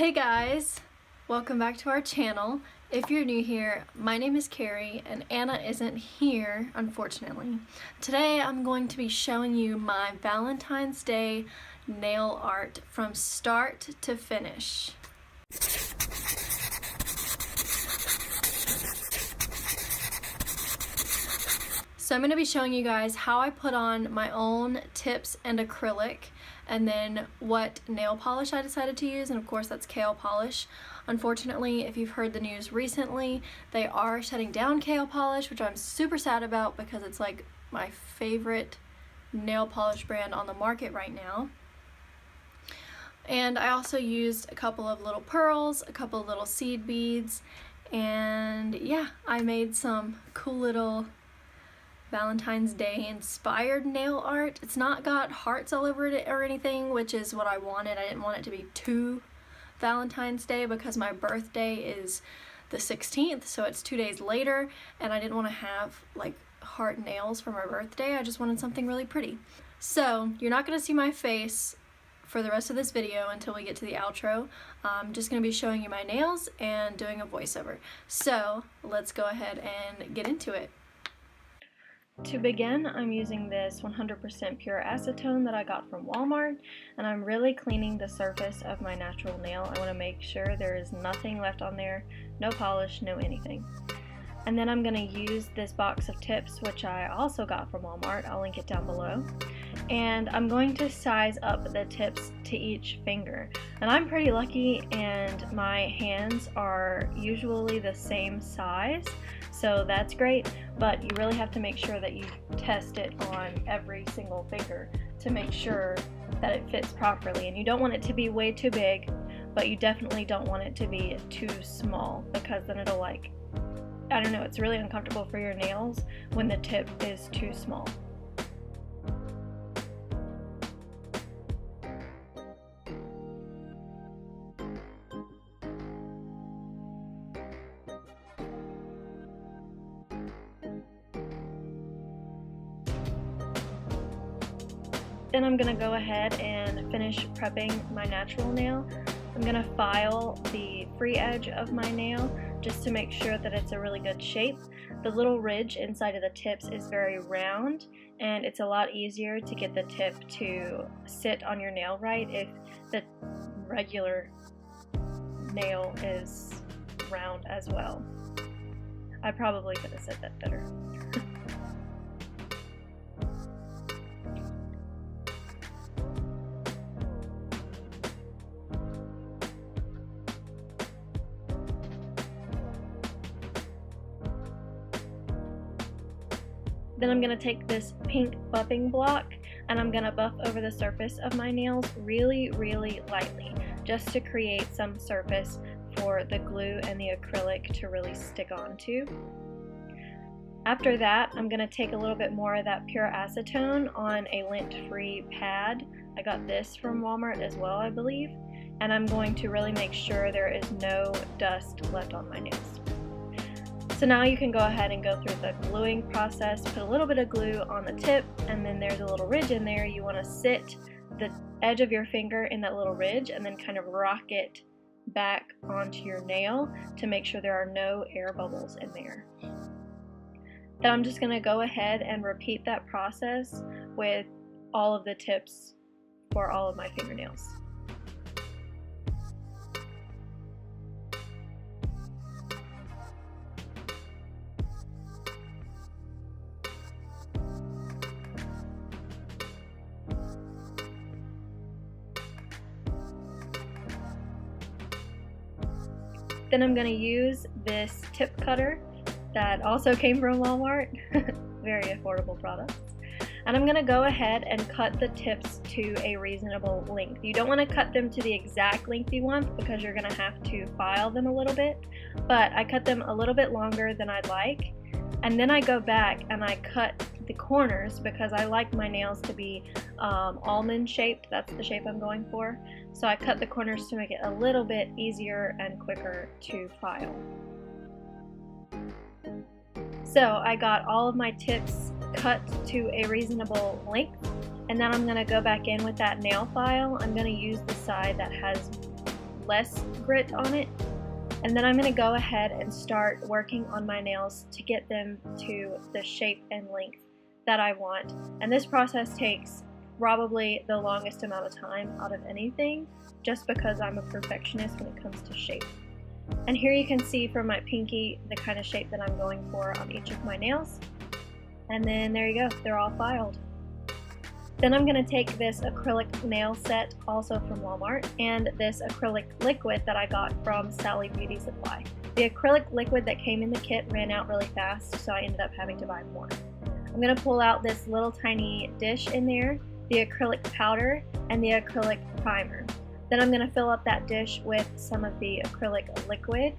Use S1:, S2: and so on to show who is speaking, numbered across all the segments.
S1: Hey guys, welcome back to our channel. If you're new here, my name is Carrie and Anna isn't here, unfortunately. Today I'm going to be showing you my Valentine's Day nail art from start to finish. So I'm going to be showing you guys how I put on my own tips and acrylic, and then what nail polish I decided to use, and of course that's kale polish. Unfortunately, if you've heard the news recently, they are shutting down kale polish, which I'm super sad about because it's like my favorite nail polish brand on the market right now. And I also used a couple of little pearls, a couple of little seed beads, and yeah, I made some cool little Valentine's Day inspired nail art. It's not got hearts all over it or anything, which is what I wanted. I didn't want it to be too Valentine's Day because my birthday is the 16th, so it's 2 days later, and I didn't want to have like heart nails for my birthday. I just wanted something really pretty. So you're not going to see my face for the rest of this video until we get to the outro. I'm just going to be showing you my nails and doing a voiceover. So let's go ahead and get into it. To begin, I'm using this 100% pure acetone that I got from Walmart, and I'm really cleaning the surface of my natural nail. I want to make sure there is nothing left on there, no polish, no anything. And then I'm going to use this box of tips, which I also got from Walmart. I'll link it down below. And I'm going to size up the tips to each finger. And I'm pretty lucky, and my hands are usually the same size, so that's great, but you really have to make sure that you test it on every single finger to make sure that it fits properly. And you don't want it to be way too big, but you definitely don't want it to be too small, because then it'll I don't know, it's really uncomfortable for your nails when the tip is too small. Then I'm going to go ahead and finish prepping my natural nail. I'm going to file the free edge of my nail just to make sure that it's a really good shape. The little ridge inside of the tips is very round, and it's a lot easier to get the tip to sit on your nail right if the regular nail is round as well. I probably could have said that better. Then I'm going to take this pink buffing block and I'm going to buff over the surface of my nails really, really lightly, just to create some surface for the glue and the acrylic to really stick onto. After that, I'm going to take a little bit more of that pure acetone on a lint-free pad. I got this from Walmart as well, I believe, and I'm going to really make sure there is no dust left on my nails. So now you can go ahead and go through the gluing process, put a little bit of glue on the tip, and then there's a little ridge in there. You want to sit the edge of your finger in that little ridge and then kind of rock it back onto your nail to make sure there are no air bubbles in there. Then I'm just going to go ahead and repeat that process with all of the tips for all of my fingernails. Then I'm going to use this tip cutter that also came from Walmart, very affordable product. And I'm going to go ahead and cut the tips to a reasonable length. You don't want to cut them to the exact length you want because you're going to have to file them a little bit, but I cut them a little bit longer than I'd like. And then I go back and I cut the corners because I like my nails to be almond shaped. That's the shape I'm going for. So I cut the corners to make it a little bit easier and quicker to file. So I got all of my tips cut to a reasonable length, and then I'm going to go back in with that nail file. I'm going to use the side that has less grit on it. And then I'm going to go ahead and start working on my nails to get them to the shape and length that I want. And this process takes probably the longest amount of time out of anything, just because I'm a perfectionist when it comes to shape. And here you can see from my pinky the kind of shape that I'm going for on each of my nails. And then there you go, they're all filed. Then I'm going to take this acrylic nail set, also from Walmart, and this acrylic liquid that I got from Sally Beauty Supply. The acrylic liquid that came in the kit ran out really fast, so I ended up having to buy more. I'm going to pull out this little tiny dish in there, the acrylic powder, and the acrylic primer. Then I'm going to fill up that dish with some of the acrylic liquid.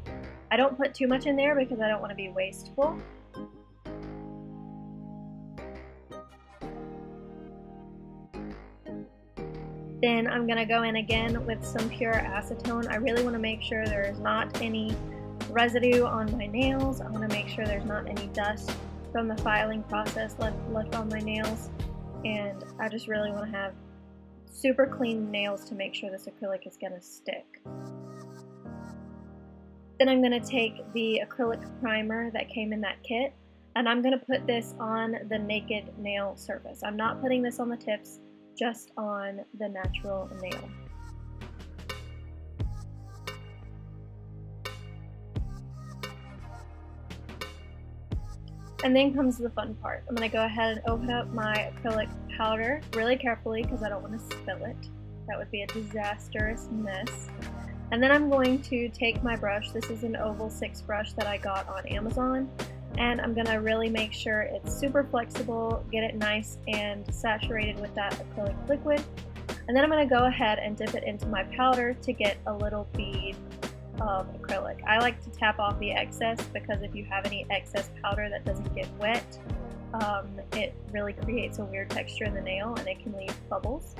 S1: I don't put too much in there because I don't want to be wasteful. Then I'm going to go in again with some pure acetone. I really want to make sure there is not any residue on my nails. I want to make sure there's not any dust from the filing process left on my nails. And I just really want to have super clean nails to make sure this acrylic is going to stick. Then I'm going to take the acrylic primer that came in that kit, and I'm going to put this on the naked nail surface. I'm not putting this on the tips, just on the natural nail. And then comes the fun part. I'm going to go ahead and open up my acrylic powder really carefully because I don't want to spill it. That would be a disastrous mess. And then I'm going to take my brush. This is an oval 6 brush that I got on Amazon. And I'm going to really make sure it's super flexible, get it nice and saturated with that acrylic liquid. And then I'm going to go ahead and dip it into my powder to get a little bead of acrylic. I like to tap off the excess because if you have any excess powder that doesn't get wet, it really creates a weird texture in the nail and it can leave bubbles.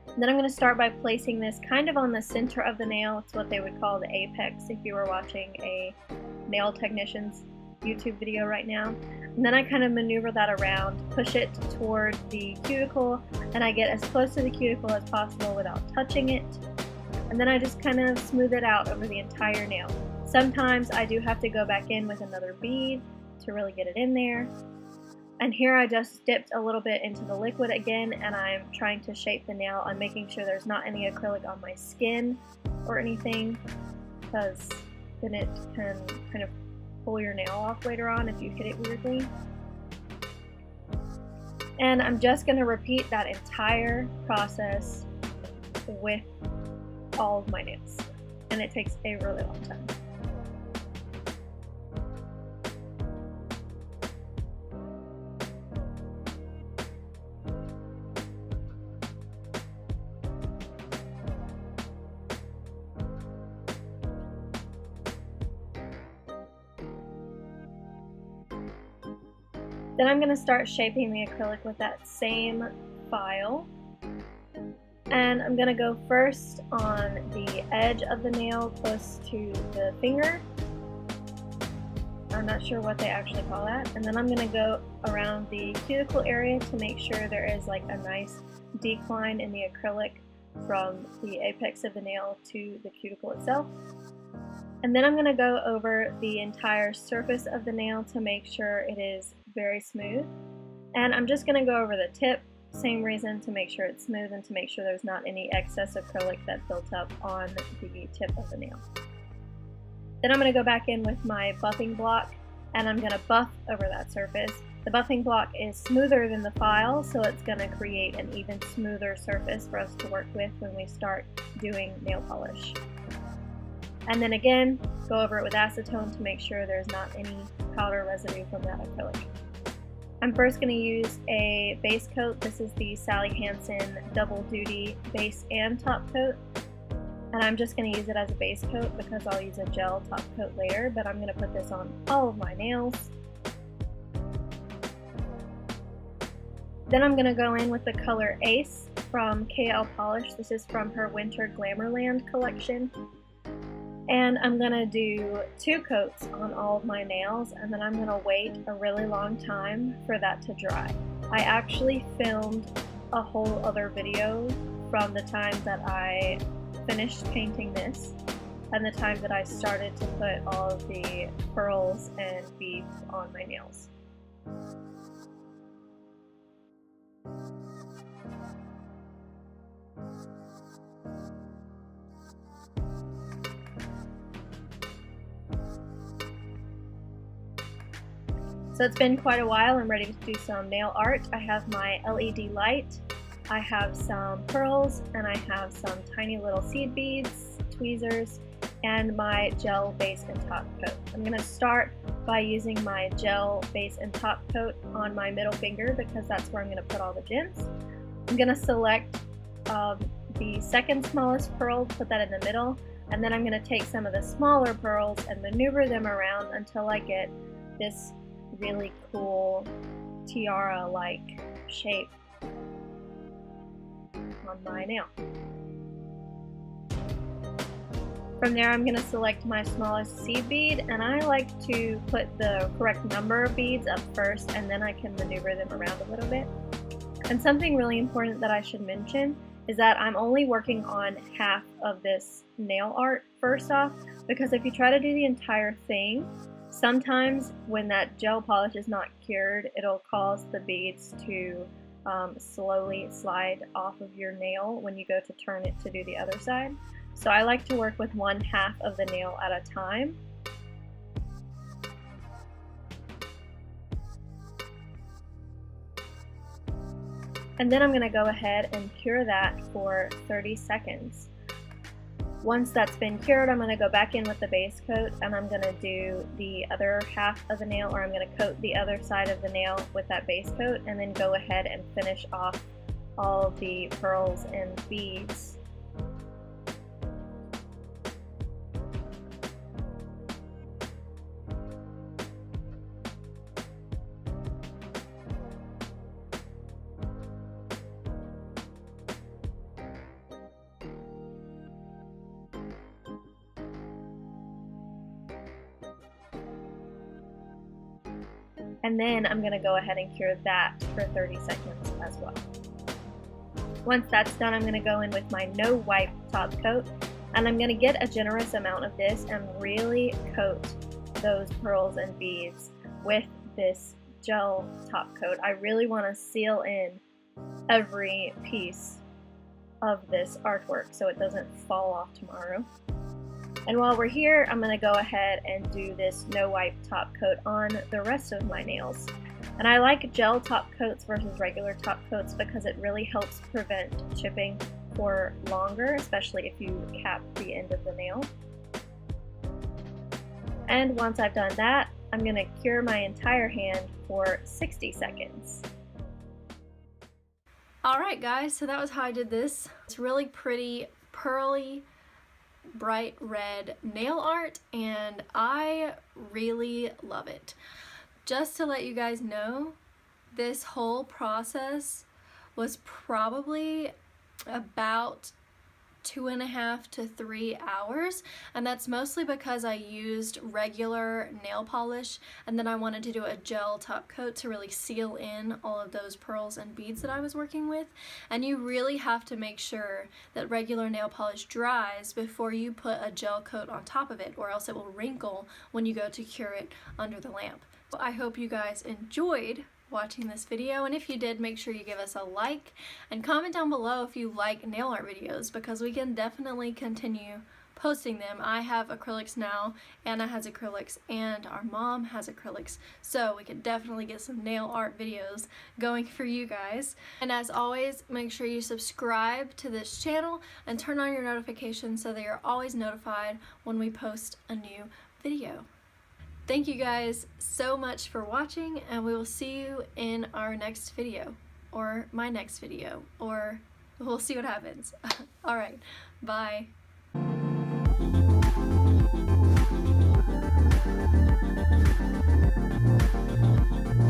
S1: And then I'm going to start by placing this kind of on the center of the nail. It's what they would call the apex if you were watching a nail technician's YouTube video right now. And then I kind of maneuver that around, push it toward the cuticle, and I get as close to the cuticle as possible without touching it. And then I just kind of smooth it out over the entire nail. Sometimes I do have to go back in with another bead to really get it in there. And here I just dipped a little bit into the liquid again, and I'm trying to shape the nail. I'm making sure there's not any acrylic on my skin or anything, because then it can kind of pull your nail off later on if you hit it weirdly. And I'm just going to repeat that entire process with all of my nails, and it takes a really long time. Then I'm going to start shaping the acrylic with that same file. And I'm going to go first on the edge of the nail close to the finger. I'm not sure what they actually call that. And then I'm going to go around the cuticle area to make sure there is like a nice decline in the acrylic from the apex of the nail to the cuticle itself. And then I'm going to go over the entire surface of the nail to make sure it is very smooth. And I'm just going to go over the tip, same reason, to make sure it's smooth and to make sure there's not any excess acrylic that built up on the tip of the nail. Then I'm going to go back in with my buffing block and I'm going to buff over that surface. The buffing block is smoother than the file, so it's going to create an even smoother surface for us to work with when we start doing nail polish. And then again, go over it with acetone to make sure there's not any powder residue from that acrylic. I'm first going to use a base coat. This is the Sally Hansen Double Duty Base and Top Coat. And I'm just going to use it as a base coat because I'll use a gel top coat later, but I'm going to put this on all of my nails. Then I'm going to go in with the color Ace from KL Polish. This is from her Winter Glamourland collection. And I'm going to do 2 coats on all of my nails, and then I'm going to wait a really long time for that to dry. I actually filmed a whole other video from the time that I finished painting this and the time that I started to put all of the pearls and beads on my nails. So it's been quite a while. I'm ready to do some nail art. I have my LED light, I have some pearls, and I have some tiny little seed beads, tweezers, and my gel base and top coat. I'm going to start by using my gel base and top coat on my middle finger because that's where I'm going to put all the gems. I'm going to select the second smallest pearl, put that in the middle, and then I'm going to take some of the smaller pearls and maneuver them around until I get this really cool tiara-like shape on my nail. From there I'm going to select my smallest seed bead, and I like to put the correct number of beads up first and then I can maneuver them around a little bit. And something really important that I should mention is that I'm only working on half of this nail art first off, because if you try to do the entire thing, sometimes when that gel polish is not cured, it'll cause the beads to slowly slide off of your nail when you go to turn it to do the other side. So I like to work with one half of the nail at a time. And then I'm going to go ahead and cure that for 30 seconds. Once that's been cured, I'm going to go back in with the base coat and I'm going to do the other half of the nail, or I'm going to coat the other side of the nail with that base coat and then go ahead and finish off all of the pearls and beads. And then I'm going to go ahead and cure that for 30 seconds as well. Once that's done, I'm going to go in with my no wipe top coat, and I'm going to get a generous amount of this and really coat those pearls and beads with this gel top coat. I really want to seal in every piece of this artwork so it doesn't fall off tomorrow. And while we're here, I'm going to go ahead and do this no wipe top coat on the rest of my nails. And I like gel top coats versus regular top coats because it really helps prevent chipping for longer, especially if you cap the end of the nail. And once I've done that, I'm going to cure my entire hand for 60 seconds. Alright guys, so that was how I did this. It's really pretty, pearly, bright red nail art, and I really love it. Just to let you guys know, this whole process was probably about 2.5 to 3 hours, and that's mostly because I used regular nail polish and then I wanted to do a gel top coat to really seal in all of those pearls and beads that I was working with. And you really have to make sure that regular nail polish dries before you put a gel coat on top of it, or else it will wrinkle when you go to cure it under the lamp. I hope you guys enjoyed watching this video, and if you did, make sure you give us a like and comment down below if you like nail art videos, because we can definitely continue posting them. I have acrylics now, Anna has acrylics, and our mom has acrylics, so we can definitely get some nail art videos going for you guys. And as always, make sure you subscribe to this channel and turn on your notifications so that you're always notified when we post a new video. Thank you guys so much for watching, and we will see you in our next video, or my next video, or we'll see what happens. Alright, bye.